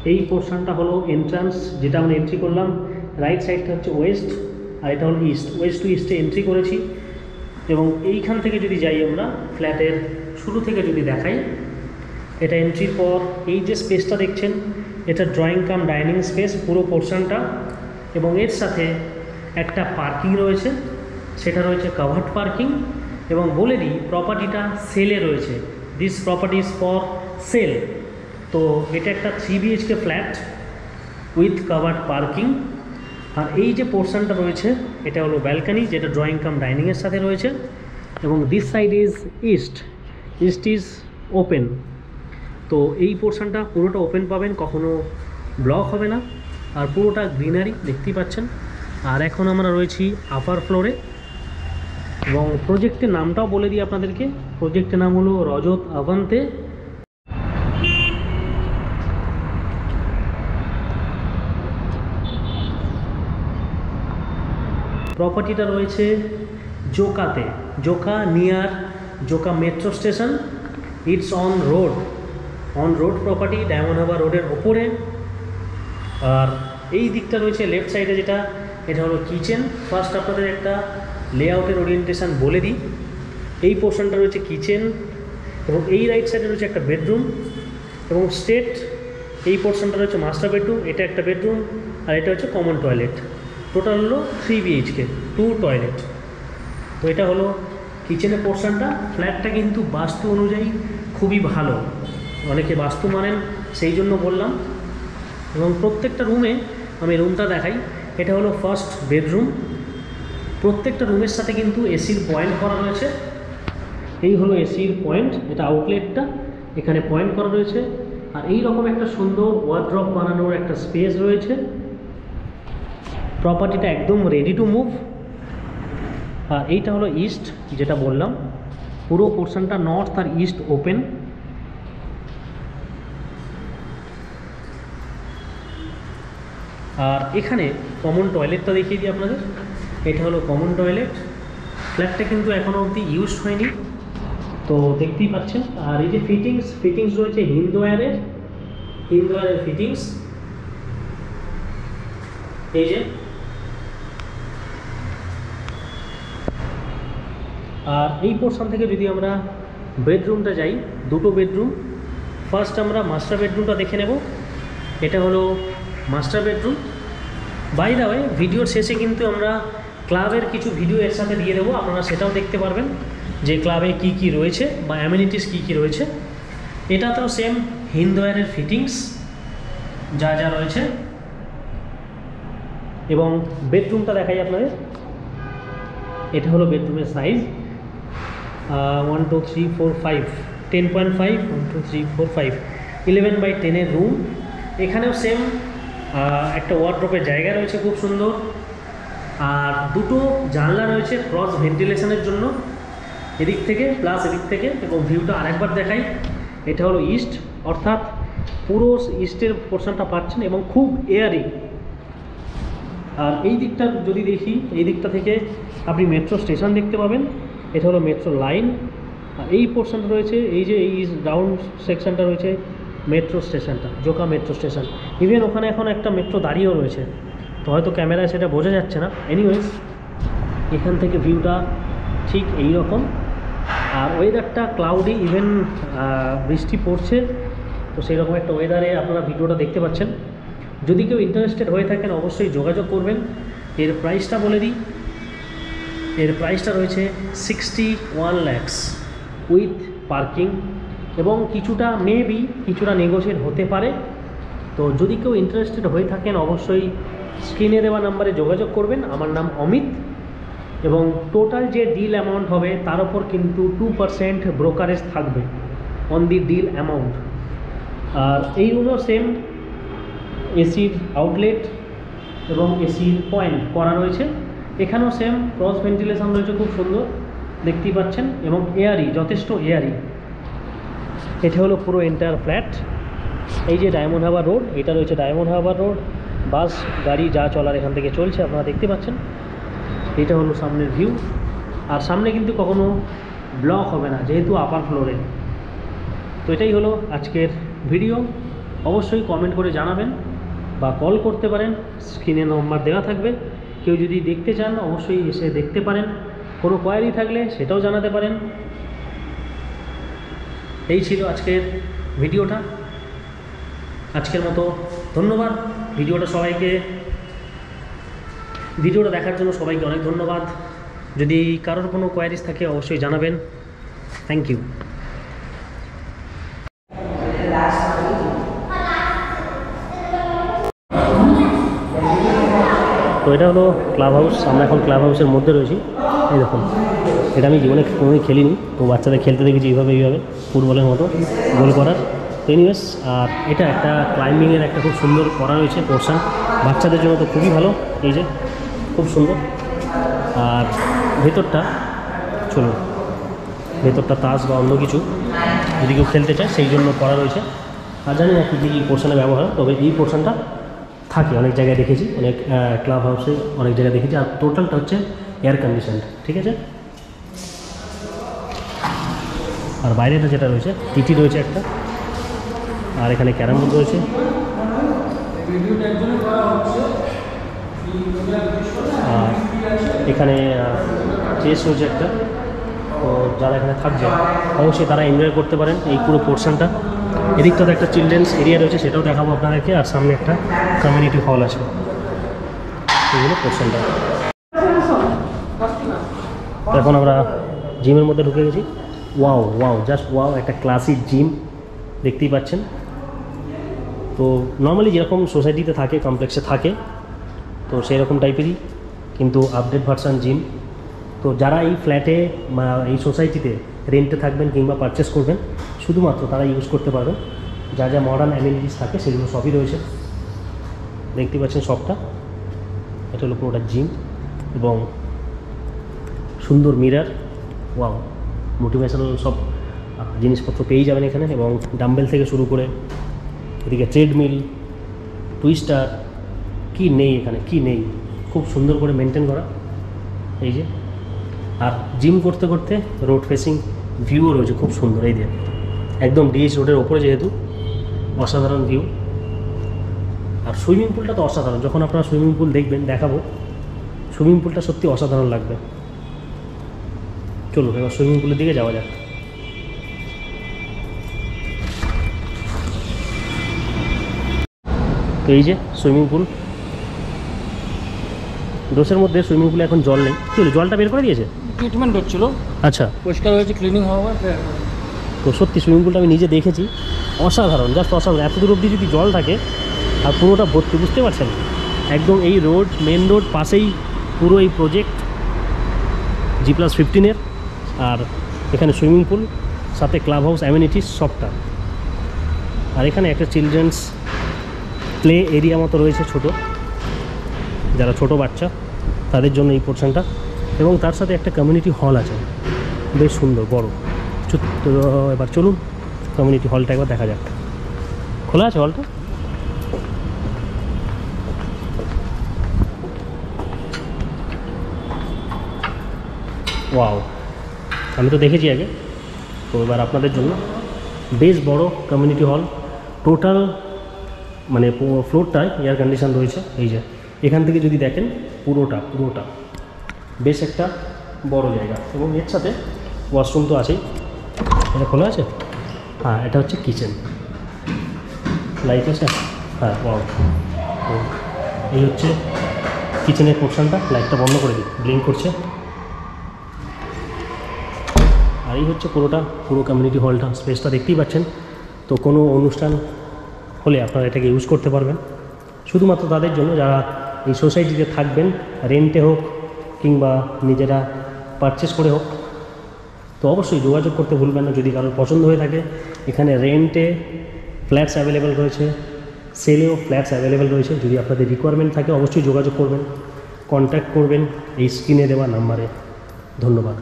এই পোর্শনটা হলো এন্ট্রান্স, যেটা আমরা এন্ট্রি করলাম। রাইট সাইডটা হচ্ছে ওয়েস্ট, আর এটা হলো ইস্ট। ওয়েস্ট টু ইস্টে এন্ট্রি করেছি, এবং এইখান থেকে যদি যাই আমরা ফ্ল্যাটের শুরু থেকে যদি দেখাই, এটা এন্ট্রির পর এই যে স্পেসটা দেখছেন, এটা ড্রয়িং কাম ডাইনিং স্পেস পুরো পোর্শনটা, এবং এর সাথে একটা পার্কিং রয়েছে, সেটা রয়েছে কাভার্ড পার্কিং। এবং বলে দিই প্রপার্টিটা সেলে রয়েছে, this property is for sale. তো এটা একটা 3 BHK flat with covered parking. আর এই যে পোর্শনটা রয়েছে এটা হলো ব্যালকানি, যেটা ড্রয়িং কাম ডাইনিংয়ের সাথে রয়েছে, এবং this side is east, east is open. তো এই পোর্শনটা পুরোটা ওপেন পাবেন, কখনো ব্লক হবে না, আর পুরোটা গ্রিনারি দেখতেই পাচ্ছেন। আর এখন আমরা রয়েছি আপার ফ্লোরে, এবং প্রজেক্টের নামটাও বলে দিই আপনাদেরকে। প্রজেক্টের নাম হলো রজত আভান্তে। প্রপার্টিটা রয়েছে জোকাতে, Joka near Joka metro station. It's on road property, Diamond Harbour রোডের ওপরে। আর এই দিকটা রয়েছে লেফট সাইডে, যেটা এটা হলো কিচেন। ফার্স্ট আপনাদের একটা লেআউটের ওরিয়েন্টেশন বলে দিই। এই পোর্শনটা রয়েছে কিচেন, এবং এই রাইট সাইডে রয়েছে একটা বেডরুম, এবং স্ট্রেট এই পোর্শনটা রয়েছে মাস্টার বেডরুম, এটা একটা বেডরুম, আর এটা হচ্ছে কমন টয়লেট। টোটাল হলো 3 BHK, 2 টয়লেট। তো এটা হলো কিচেনের পোর্শনটা। ফ্ল্যাটটা কিন্তু বাস্তু অনুযায়ী খুবই ভালো, অনেকে বাস্তু মানেন সেই জন্য বললাম। এবং প্রত্যেকটা রুমে আমি রুমটা দেখাই। এটা হলো ফার্স্ট বেডরুম। প্রত্যেকটা রুমের সাথে কিন্তু এসির পয়েন্ট করা রয়েছে। এই হলো এসির পয়েন্ট, এটা আউটলেটটা, এখানে পয়েন্ট করা রয়েছে। আর এই রকম একটা সুন্দর ওয়ার্ড্রপ বানানোর একটা স্পেস রয়েছে। প্রপার্টিটা একদম রেডি টু মুভ। আর এইটা হলো ইস্ট, যেটা বললাম পুরো পোর্শনটা নর্থ আর ইস্ট ওপেন। আর এখানে কমন টয়লেটটা দেখিয়ে দিই আপনাদের। এটা হলো কমন টয়লেট। ফ্ল্যাটটা কিন্তু এখনও অবধি ইউজড হয়নি, তো দেখতেই পাচ্ছেন। আর এই যে ফিটিংস রয়েছে হিন্দওয়্যারের ফিটিংস, এই যে। আর এই পোর্শন থেকে যদি আমরা বেডরুমটা যাই, দুটো বেডরুম। ফার্স্ট আমরা মাস্টার বেডরুমটা দেখে নেব। এটা হলো master bedroom. By the way, ভিডিওর শেষে কিন্তু আমরা ক্লাবের কিছু ভিডিও এর সাথে দিয়ে দেবো, আপনারা সেটাও দেখতে পারবেন যে ক্লাবে কি কি রয়েছে বা অ্যামিনিটিস কি কি রয়েছে। এটাতেও সেম হিন্দওয়্যারের ফিটিংস যা যা রয়েছে। এবং বেডরুমটা দেখাই আপনাদের। এটা হলো বেডরুমের সাইজ 1 2 3 4 5 10.5 1 2 3 4 5 11/10 রুম। এখানেও সেম একটা ওয়ার্ড্রপের জায়গা রয়েছে খুব সুন্দর। আর দুটো জানলা রয়েছে ক্রস ভেন্টিলেশনের জন্য, এদিক থেকে প্লাস এদিক থেকে। এবং ভিউটা আরেকবার দেখাই। এটা হলো ইস্ট, অর্থাৎ পুরো ইস্টের পোর্শনটা পাচ্ছেন, এবং খুব এয়ারি। আর এই দিকটা যদি দেখি, এই দিকটা থেকে আপনি মেট্রো স্টেশন দেখতে পাবেন। এটা হলো মেট্রো লাইন। আর এই পোর্শনটা রয়েছে, এই যে এই ডাউন সেকশনটা রয়েছে মেট্রো স্টেশনটা, জোকা মেট্রো স্টেশন। ইভেন ওখানে এখন একটা মেট্রো দাঁড়িয়েও রয়েছে, তো হয়তো ক্যামেরায় সেটা বোঝা যাচ্ছে না। এনিওয়েজ, এখান থেকে ভিউটা ঠিক এই রকম। আর ওয়েদারটা ক্লাউডি, ইভেন বৃষ্টি পড়ছে, তো সেই রকম একটা ওয়েদারে আপনারা ভিডিওটা দেখতে পাচ্ছেন। যদি কেউ ইন্টারেস্টেড হয়ে থাকেন অবশ্যই যোগাযোগ করবেন। এর প্রাইসটা বলে দিই। এর প্রাইসটা রয়েছে 61 lakhs উইথ পার্কিং, এবং কিছুটা নেগোশিয়েট হতে পারে। তো যদি কেউ ইন্টারেস্টেড হয়ে থাকেন অবশ্যই স্ক্রিনে দেওয়া নাম্বারে যোগাযোগ করবেন। আমার নাম অমিত, এবং টোটাল যে ডিল অ্যামাউন্ট হবে তার ওপর কিন্তু 2% ব্রোকারেজ থাকবে অন দি ডিল অ্যামাউন্ট। আর এই রুমও সেম এসির আউটলেট এবং এসির পয়েন্ট করা রয়েছে। এখানেও সেম ক্রস ভেন্টিলেশন রয়েছে, খুব সুন্দর দেখতেই পাচ্ছেন, এবং এয়ারি, যথেষ্ট এয়ারি। এটা হলো পুরো এন্টায়ার ফ্ল্যাট। এই যে ডায়মন্ড হারবার রোড, এটা রয়েছে ডায়মন্ড হারবার রোড। বাস গাড়ি যা চলার এখান থেকে চলছে, আপনারা দেখতে পাচ্ছেন। এটা হলো সামনের ভিউ। আর সামনে কিন্তু কখনো ব্লক হবে না, যেহেতু আপার ফ্লোরে। তো এটাই হলো আজকের ভিডিও। অবশ্যই কমেন্ট করে জানাবেন বা কল করতে পারেন, স্ক্রিনে নম্বর দেওয়া থাকবে। কেউ যদি দেখতে চান অবশ্যই এসে দেখতে পারেন, কোনো কোয়ারি থাকলে সেটাও জানাতে পারেন। এই ছিল আজকের ভিডিওটা। আজকের মতো ধন্যবাদ। ভিডিওটা দেখার জন্য সবাইকে অনেক ধন্যবাদ। যদি কারোর কোনো কোয়ারিজ থাকে অবশ্যই জানাবেন। Thank you. তো এটা হলো ক্লাব হাউস। আমরা এখন ক্লাব হাউসের মধ্যে রয়েছি। এই দেখুন, এটা আমি জীবনে কোনোদিন খেলিনি, তো বাচ্চাদের খেলতে দেখেছি এইভাবে ফুটবলের মতো গোল করার। এনিওয়েজ, আর এটা একটা ক্লাইম্বিংয়ের একটা খুব সুন্দর করা রয়েছে পোর্শন, বাচ্চাদের জন্য তো খুবই ভালো। এই যে খুব সুন্দর। আর ভেতরটা চলুন, ভেতরটা তাস বা অন্য কিছু যদি কেউ খেলতে চায় সেই জন্য করা রয়েছে। আর জানি না কী কী পোর্শনে ব্যবহার, তবে এই পোর্শনটা থাকে অনেক জায়গায় দেখেছি, অনেক ক্লাব হাউসে অনেক জায়গায় দেখেছি। আর টোটালটা হচ্ছে এয়ার কন্ডিশনড, ঠিক আছে। আর বাইরেটা যেটা রয়েছে টিটি রয়েছে একটা, আর এখানে ক্যারাম বোর্ড রয়েছে। আর এখানে চেস রয়েছে একটা। তো যারা এখানে থাকবে অবশ্যই তারা এনজয় করতে পারেন এই পুরো পোর্শনটা। এদিকটাতে একটা চিলড্রেন্স এরিয়া রয়েছে, সেটাও দেখাবো আপনাদেরকে। আর সামনে একটা কমিউনিটি হল আছে। এইগুলো পোর্শনটা। এখন আমরা জিমের মধ্যে ঢুকে গেছি। ওয়াও, জাস্ট ওয়াও, একটা ক্লাসিক জিম দেখতেই পাচ্ছেন। তো নর্মালি যেরকম সোসাইটিতে থাকে, কমপ্লেক্সে থাকে, তো সেই রকম টাইপেরই, কিন্তু আপডেট ভার্সান জিম। তো যারা এই ফ্ল্যাটে বা এই সোসাইটিতে রেন্টে থাকবেন কিংবা পারচেস করবেন, শুধুমাত্র তারা ইউজ করতে পারবেন। যা যা মডার্ন অ্যামেনিটিস থাকে সেগুলো সবই রয়েছে, দেখতে পাচ্ছেন সবটা। এটা হলো পুরোটা জিম এবং সুন্দর মিরার। ওয়াও, মোটিভেশনাল সব জিনিসপত্র পেয়ে যাবেন এখানে। এবং ডাম্বেল থেকে শুরু করে এদিকে ট্রেডমিল, টুইস্টার, কি নেই এখানে, কি নেই। খুব সুন্দর করে মেনটেন করা। এই যে, আর জিম করতে করতে রোড ফেসিং ভিউও রয়েছে খুব সুন্দর। এই যে একদম ডিএইচ রোডের ওপরে, যেহেতু অসাধারণ ভিউ। আর সুইমিং পুলটা তো অসাধারণ। যখন আপনারা সুইমিং পুল দেখবেন, দেখাবো, সুইমিং পুলটা সত্যি অসাধারণ লাগবে। চলুন এবার সুইমিং পুলের দিকে যাওয়া যাক। তো এই যে সুইমিং পুল, দোষের মধ্যে সুইমিং পুলে এখন জল নেই। কি হলো, জলটা বের করে দিয়েছে? ট্রিটমেন্ট হচ্ছিল, আচ্ছা, পরিষ্কার হয়েছে, ক্লিনিং হওয়ার। তো সত্যি সুইমিং পুলটা আমি নিজে দেখেছি, অসাধারণ, জাস্ট অসাধারণ। এত দূর অবধি যদি জল থাকে আর পুরোটা ভর্তি, বুঝতে পারছেন? একদম এই রোড, মেন রোড পাশেই পুরো এই প্রজেক্ট G+15-এর। আর এখানে সুইমিং পুল, সাথে ক্লাব হাউস, অ্যামেনিটিস সবটা। আর এখানে একটা চিলড্রেন্স প্লে এরিয়া মতো রয়েছে, ছোট, যারা ছোট বাচ্চা তাদের জন্য এই পোর্শনটা। এবং তার সাথে একটা কমিউনিটি হল আছে, বেশ সুন্দর বড়। তো এবার চলুন কমিউনিটি হলটা একবার দেখা যাক। খোলা আছে হলটা? ওয়াও, আমি তো দেখেছি আগে, তো এবার আপনাদের জন্য বেশ বড় কমিউনিটি হল। টোটাল মানে ফ্লোরটায় এয়ার কন্ডিশন রয়েছে। এই যে এখান থেকে যদি দেখেন পুরোটা বেশ একটা বড় জায়গা। এবং এর সাথে ওয়াশরুম তো আছেই। এটা খোলা আছে? হ্যাঁ, এটা হচ্ছে কিচেন। লাইট আছে? হ্যাঁ, ওয়াও। তো এই হচ্ছে কিচেনের পোর্শনটা। লাইটটা বন্ধ করে দিই, ব্লিঙ্ক করছে। আর এই হচ্ছে পুরো কমিউনিটি হলটা, স্পেসটা দেখতেই পাচ্ছেন। তো কোনো অনুষ্ঠান হলে আপনারা এটাকে ইউজ করতে পারবেন, শুধুমাত্র তাদের জন্য যারা এই সোসাইটিতে থাকবেন, রেন্টে হোক কিংবা নিজেরা পারচেস করে হোক। তো অবশ্যই যোগাযোগ করতে ভুলবেন না যদি কারোর পছন্দ হয়ে থাকে। এখানে রেন্টে ফ্ল্যাটস অ্যাভেলেবেল রয়েছে, সেলেও ফ্ল্যাটস অ্যাভেলেবেল রয়েছে। যদি আপনাদের রিকোয়ারমেন্ট থাকে অবশ্যই যোগাযোগ করবেন, কন্ট্যাক্ট করবেন এই স্ক্রিনে দেওয়া নাম্বারে। ধন্যবাদ।